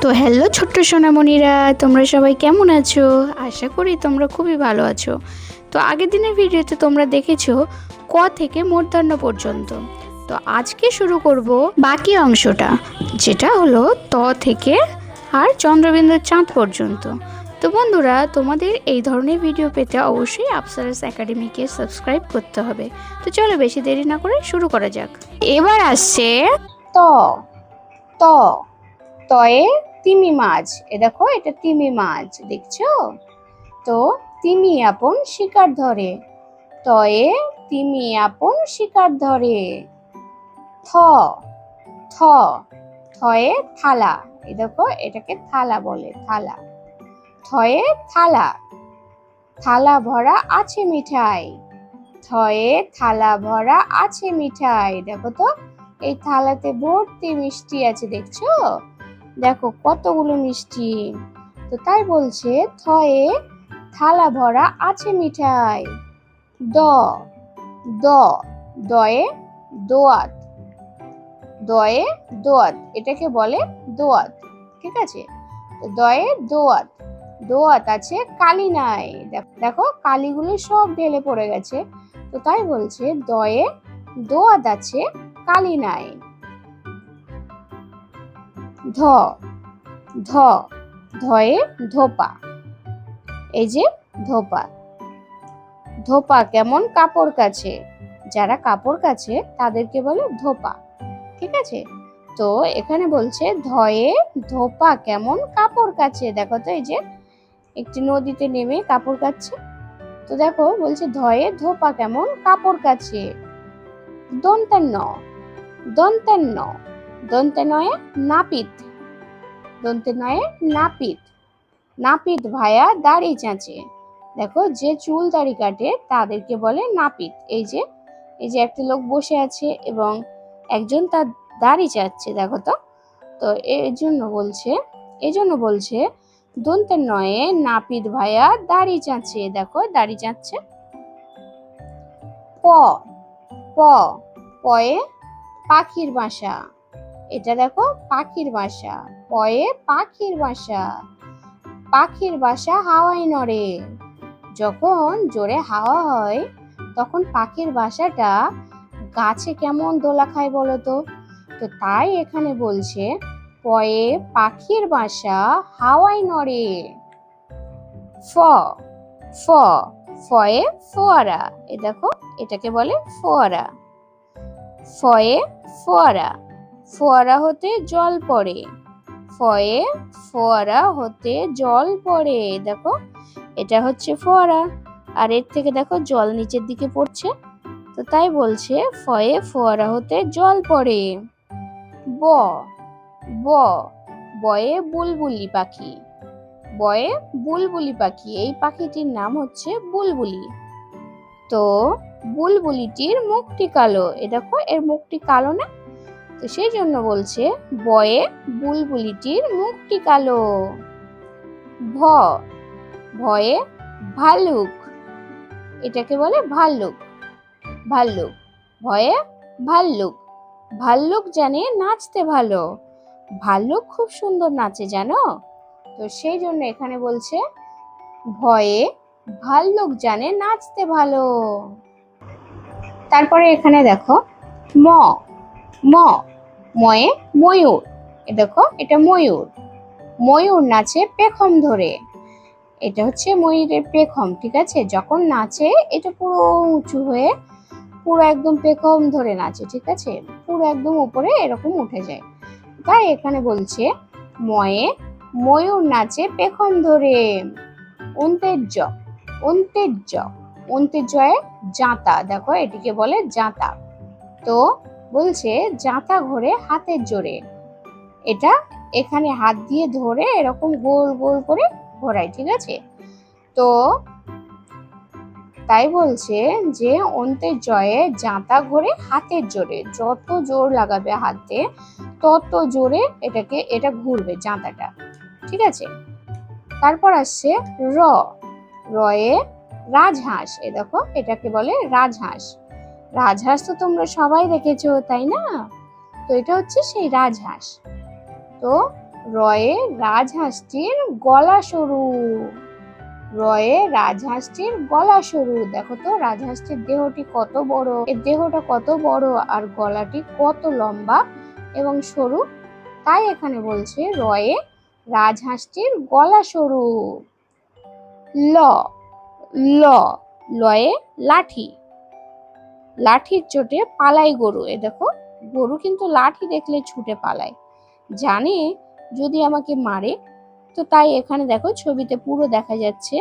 তো হ্যালো ছোট্ট সোনামণিরা, তোমরা সবাই কেমন আছো? আশা করি তোমরা খুবই ভালো আছো। তো আগের দিনের ভিডিওতে তোমরা দেখেছো ক থেকে মূর্ধন্য পর্যন্ত। তো আজকে শুরু করব বাকি অংশটা, যেটা হলো ত থেকে আর চন্দ্রবিন্দুর চাঁদ পর্যন্ত। তো বন্ধুরা, তোমাদের এই ধরনের ভিডিও পেতে অবশ্যই আপসারাস একাডেমিকে সাবস্ক্রাইব করতে হবে। তো চলো বেশি দেরি না করে শুরু করা যাক। এবার আসছে ত। ত তয়ে তিমি মাছ। দেখো, এটা তিমি মাছ, দেখছো? তো তিমি আপন শিকার ধরে। তয়ে তিমি আপন শিকার ধরে। থ। থ থয়ে থালা। দেখো, এটাকে থালা বলে, থালা। থয়ে থালা। থালা ভরা আছে মিঠাই। থয়ে থালা ভরা আছে মিঠাই। দেখো তো, এই থালাতে ভর্তি মিষ্টি আছে, দেখছো? দেখো কতগুলো মিষ্টি। তো তাই বলছে থয়ে থালা ভরা আছে মিঠাই। দ। দ দয়ে দোয়াত। দয়ে দোয়াত, এটাকে বলে দোয়াত, ঠিক আছে? দয়ে দোয়াত। দোয়াত আছে, কালি নাই। দেখো কালিগুলো সব ঢেলে পড়ে গেছে। তো তাই বলছে দয়ে দোয়াত আছে, কালি নাই। ধ। ধ ধয়ে ধোপা। এই যে ধোপা। ধোপা কেমন কাপড় কাছে। যারা কাপড় কাছে তাদেরকে বলে ধোপা, ঠিক আছে? তো এখানে বলছে ধয়ে ধোপা কেমন কাপড় কাছে। দেখো তো, এই যে একটি নদীতে নেমে কাপড় কাচ্ছে। তো দেখো বলছে ধয়ে ধোপা কেমন কাপড় কাছে। দন্তেন্ন। দন্তেন্ন দন্তেনয়ে নাপিত। দন্তে নয়ে নাপিত। নাপিত ভায়া দাড়ি চাঁচে। দেখো, যে চুল দাড়ি কাটে তাদেরকে বলে নাপিত। এই যে একটা লোক বসে আছে এবং একজন তার দাড়ি চাচ্ছে, দেখো তো। তো এই জন্য বলছে দন্তে নয়ে নাপিত ভায়া দাড়ি চাঁচে। দেখো, দাড়ি চাচ্ছে। প। প পয়ে পাখির বাসা। এটা দেখো, পাখির বাসা। পয়ে পাখির বাসা। পাখির বাসা হাওয়ায় নড়ে। যখন জোরে হাওয়া হয় তখন পাখির বাসাটা গাছে কেমন দোলা খায় বলো তো। তো তাই এখানে বলছে পয়ে পাখির বাসা হাওয়ায় নড়ে। ফ। ফ ফয়ে ফোয়ারা। দেখো, এটাকে বলে ফোয়ারা। ফয়ে ফোয়ারা। ফোয়ারা হতে জল পড়ে। ফয়ে ফোয়ারা হতে জল পড়ে। দেখো, এটা হচ্ছে ফোয়ারা, আর এর থেকে দেখো জল নিচের দিকে পড়ছে। তো তাই বলছে ফয়ে ফোয়ারা হতে জল পড়ে। ব। ব বয়ে বুলবুলি পাখি। বয়ে বুলবুলি পাখি। এই পাখিটির নাম হচ্ছে বুলবুলি। তো বুলবুলিটির মুখটি কালো। দেখো, এর মুখটি কালো না? তো সেই জন্য বলছে বয়ে বুলবুলিটির মুখটি কালো। ভ। ভয়ে ভাল্লুক। এটাকে বলে ভাল্লুক। ভাল্লুক। ভয়ে ভাল্লুক। ভাল্লুক জানে নাচতে ভালো। ভাল্লুক খুব সুন্দর নাচে, জানো? তো সেই জন্য এখানে বলছে ভয়ে ভাল্লুক জানে নাচতে ভালো। তারপরে এখানে দেখো ম। ম ময়ে ময়ূর। দেখো, এটা ময়ূর। ময়ূর নাচে পেখম ধরে। এটা হচ্ছে ময়ূরের পেখম, ঠিক আছে? যখন নাচে এটা পুরো উঁচু হয়ে পুরো একদম পেখম ধরে নাচে, ঠিক আছে? পুরো একদম উপরে এরকম উঠে যায়। তাই এখানে বলছে ময়ে ময়ূর নাচে পেখম ধরে। অন্তেজ্য। অন্তেজ্য অন্তেজ্যয়ে জাঁতা। দেখো, এটিকে বলে জাঁতা। তো বলছে জাঁতা ঘোরে হাতের জোরে। এটা এখানে হাত দিয়ে ধরে এরকম গোল গোল করে ঘোরায়, ঠিক আছে? তো তাই বলছে যে অন্তেজ্যয়ে জাঁতা ঘোরে হাতের জোরে। যত জোর লাগাবে হাতে তত জোরে এটা ঘুরবে জাঁতাটা, ঠিক আছে? তারপর আসছে র। রয়ে রাজহাঁস। দেখো, এটাকে বলে রাজহাঁস। রাজহাঁস তো তোমরা সবাই দেখেছো, তাই না? তো এটা হচ্ছে সেই রাজহাঁস। তো রয়ে রাজহাঁসটির গলা সরু। রয়ে রাজহাঁসটির গলা সরু। দেখো তো রাজহাঁসটির দেহটি কত বড়, এর দেহটা কত বড় আর গলাটি কত লম্বা এবং সরু। তাই এখানে বলছে রয়ে রাজহাঁসটির গলা সরু। ল, ল, লয়ে লাঠি। লাঠির চোটে পালায় গরু। এ দেখো গরু কিন্তু লাঠি দেখলে ছুটে পালায়, জানে যদি আমাকে মারে। তো তাই এখানে দেখো ছবিতে পুরো দেখা যাচ্ছে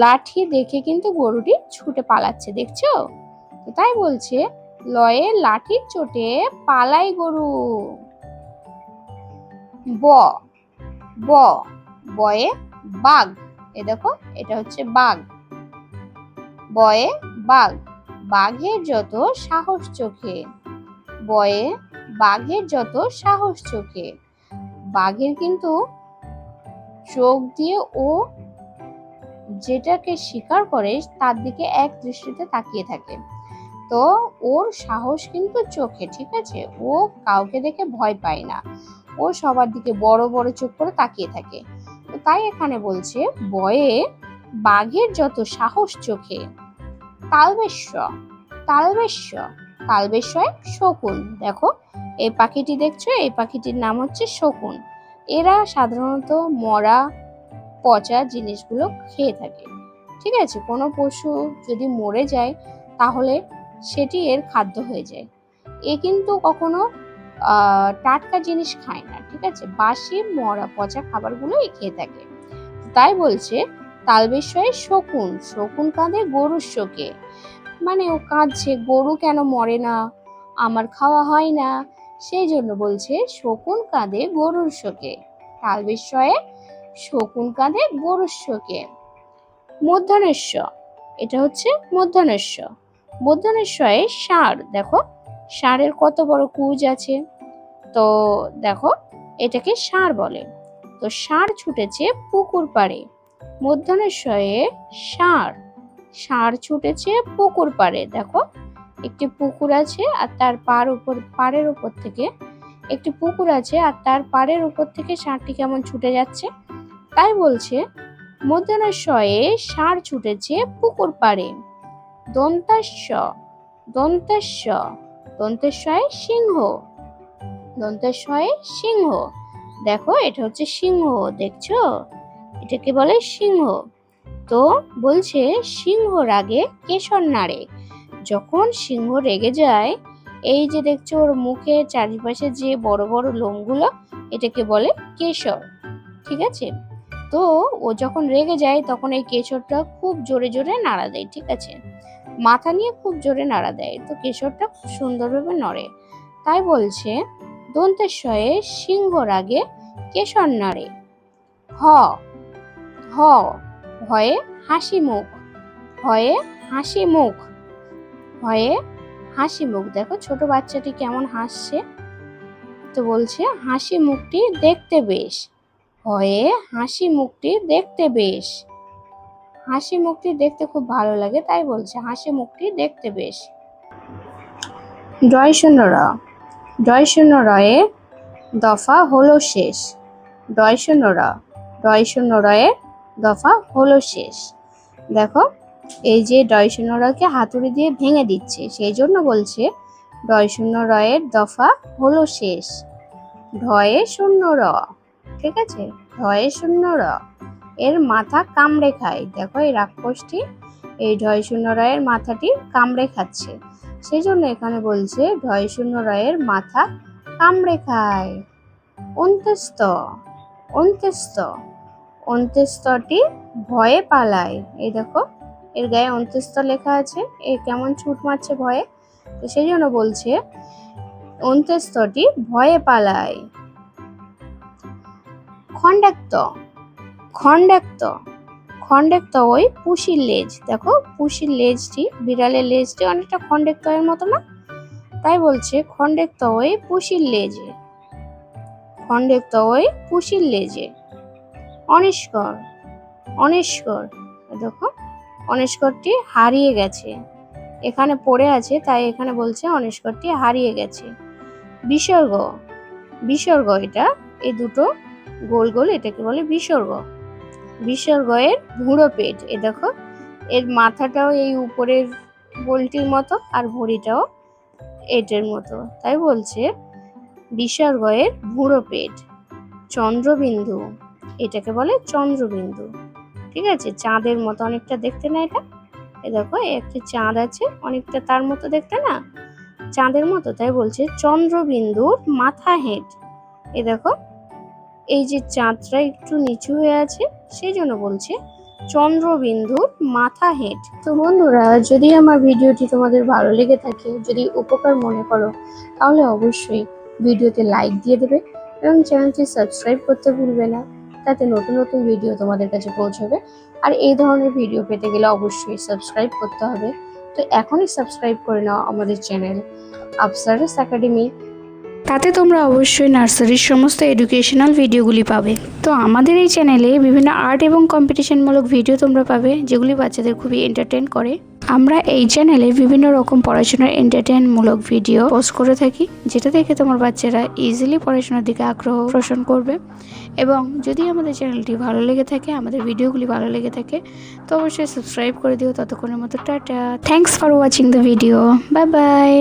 লাঠি দেখে কিন্তু গরুটি ছুটে পালাচ্ছে, দেখছো? তো তাই বলছে লয়ে লাঠির চোটে পালায় গরু। ব, ব, বয়ে বাঘ। এ দেখো এটা হচ্ছে বাঘ। বয়ে বাঘ। বাঘের যত সাহস চোখে। বয়ে বাঘের যত সাহস চোখে। বাঘের কিন্তু চোখ দিয়ে ও যেটাকে শিকার করে তার দিকে এক দৃষ্টিতে তাকিয়ে থাকে। তো ওর সাহস কিন্তু চোখে, ঠিক আছে? ও কাউকে দেখে ভয় পায় না, ও সবার দিকে বড় বড় চোখ করে তাকিয়ে থাকে। তো তাই এখানে বলছে বয়ে বাঘের যত সাহস চোখে। তালবেশ্য, তালবেশ্য, তালবেশ্যয় শকুন। দেখো এই পাখিটি দেখছো, এই পাখিটির নাম হচ্ছে শকুন। এরা সাধারণত মরা পচা জিনিসগুলো খেয়ে থাকে, ঠিক আছে? কোনো পশু যদি মরে যায় তাহলে সেটি এর খাদ্য হয়ে যায়। এ কিন্তু কখনো টাটকা জিনিস খায় না, ঠিক আছে? বাসি মরা পচা খাবারগুলো এ খেয়ে থাকে। তাই বলছে তালবেশ্যয় শকুন। শকুন কাঁদে গরুর শোকে। মানে ও কাঁদছে, গরু কেন মরে না, আমার খাওয়া হয় না, সেই জন্য বলছে শকুন কাঁদে গরুর শোকে। তালবেশ্যয়ে শকুন কাঁদে গরুর শোকে। মূর্ধন্যস্ব, এটা হচ্ছে মূর্ধন্যস্ব। মূর্ধন্যস্বয়ে ষাঁড়। দেখো ষাঁড়ের কত বড় কুঁজ আছে। তো দেখো এটাকে ষাঁড় বলে। তো ষাঁড় ছুটেছে পুকুর পাড়ে। মূর্ধন্যস্বয়ে ষাঁড়। ষাঁড় ছুটেছে পুকুর পাড়ে। দেখো একটি পুকুর আছে আর তার পাড়ের উপর থেকে একটি পুকুর আছে আর তার পাড়ের উপর থেকে ষাঁড়টি কেমন ছুটে যাচ্ছে। তাই বলছে মূর্ধন্যস্বয়ে ষাঁড় ছুটেছে পুকুর পাড়ে। দন্তাস্য, দন্তাস্য, দন্তেশ্বয়ে সিংহ। দন্তেশ্বয়ে সিংহ। দেখো এটা হচ্ছে সিংহ, দেখছো? এটাকে বলে সিংহ। তো বলছে সিংহ রাগে কেশর নাড়ে। যখন সিংহ রেগে যায়, এই যে দেখছো ওর মুখে চারিপাশে যে বড় বড় লোমগুলো, এটাকে বলে কেশর, ঠিক আছে? তো ও যখন রেগে যায় তখন এই কেশরটা খুব জোরে জোরে নাড়া দেয়, ঠিক আছে? মাথা নিয়ে খুব জোরে নাড়া দেয়, তো কেশরটা খুব সুন্দরভাবে নড়ে। তাই বলছে দন্তেশ্বয়ে সিংহ রাগে কেশর নাড়ে। হ, হ, ভয়ে হাসি মুখ। ভয়ে হাসি মুখ। ভয়ে হাসি মুখ। দেখো ছোট বাচ্চাটি কেমন হাসছে। তো বলছে হাসি মুখটি দেখতে বেশ। ভয়ে হাসি মুখটি দেখতে বেশ। হাসি মুখটি দেখতে খুব ভালো লাগে, তাই বলছে হাসি মুখটি দেখতে বেশ। ডয় শূন্য র। ডয় শূন্য রয়ে দফা হলো শেষ। ডয় শূন্য র। ডয় শূন্য রয়ে দফা হলো শেষ। দেখো এই যে ডয় শূন্য রকে হাতুড়ি দিয়ে ভেঙে দিচ্ছে, সেই জন্য বলছে ডয় শূন্য রয়ের দফা হলো শেষ। ঢয়ে শূন্য র, ঠিক আছে? ঢয়ে শূন্য র, এর মাথা কামড়ে খায়। দেখো এই রাক্ষসটি এই ঢয় শূন্য রয়ের মাথাটি কামড়ে খাচ্ছে, সেই জন্য এখানে বলছে ঢয় শূন্য রয়ের মাথা কামড়ে খায়। অন্ত্যস্ত, অন্ত্যস্ত, অন্ত্যস্তটি ভয়ে পালায়। এই দেখো এর গায়ে অন্ত্যস্ত লেখা আছে, এ কেমন ছুট মারছে ভয়ে। তো সেই জন্য বলছে অন্ত্যস্তটি ভয়ে পালায়। খণ্ডাক্ত, খণ্ডাক্ত, খণ্ডাক্ত ওই পুষির লেজ। দেখো পুষির লেজটি, বিড়ালের লেজটি অনেকটা খণ্ডাক্ত এর মতো না? তাই বলছে খণ্ডাক্ত ওই পুষির লেজে। খণ্ডাক্ত ওই পুষির লেজে। অনিষ্কর, অনিষ্কর, দেখো অনিষ্করটি হারিয়ে গেছে। এখানে পড়ে আছে তাই এখানে বলছে অনিষ্করটি হারিয়ে গেছে। বিসর্গ, বিসর্গ, এটা এই দুটো গোল গোল, এটাকে বলে বিসর্গ। বিসর্গ এর ভুঁড়ো পেট। এ দেখো এর মাথাটাও এই উপরের গোলটির মতো আর ভুঁড়িটাও এটার মতো, তাই বলছে বিসর্গ এর ভুঁড়ো পেট। চন্দ্রবিন্দু, এটাকে বলে চন্দ্রবিন্দু। ঠিক আছে, চাঁদের মতো অনেকটা দেখতে না এটা? এ দেখো একটা চাঁদ আছে, অনেকটা তার মতো দেখতে না, চাঁদের মতো, তাই বলছে চন্দ্রবিন্দুর মাথা হেঁট। এ দেখো এই যে চাঁদটা একটু নিচু হয়ে আছে, সেই জন্য বলছে চন্দ্রবিন্দুর মাথা হেঁট। তো বন্ধুরা, যদি আমার ভিডিওটি তোমাদের ভালো লেগে থাকে, যদি উপকার মনে করো, তাহলে অবশ্যই ভিডিওতে লাইক দিয়ে দেবে এবং চ্যানেলটি সাবস্ক্রাইব করতে ভুলবে না, তাতে নতুন নতুন ভিডিও তোমাদের কাছে পৌঁছবে। আর এই ধরনের ভিডিও পেতে গেলে অবশ্যই সাবস্ক্রাইব করতে হবে। তো এখনই সাবস্ক্রাইব করে নাও আমাদের চ্যানেল আফসারস একাডেমি, তাতে তোমরা অবশ্যই নার্সারির সমস্ত এডুকেশনাল ভিডিওগুলি পাবে। তো আমাদের এই চ্যানেলে বিভিন্ন আর্ট এবং কম্পিটিশনমূলক ভিডিও তোমরা পাবে, যেগুলি বাচ্চাদের খুবই এন্টারটেইন করে। আমরা এই চ্যানেলে বিভিন্ন রকম পড়াশোনার এন্টারটেইনমূলক ভিডিও পোস্ট করে থাকি, যেটা দেখে তোমার বাচ্চারা ইজিলি পড়াশোনার দিকে আগ্রহ পোষণ করবে। এবং যদি আমাদের চ্যানেলটি ভালো লেগে থাকে, আমাদের ভিডিওগুলি ভালো লেগে থাকে, তো অবশ্যই সাবস্ক্রাইব করে দিও। ততক্ষণের মতো tata, thanks for watching the video, bye bye.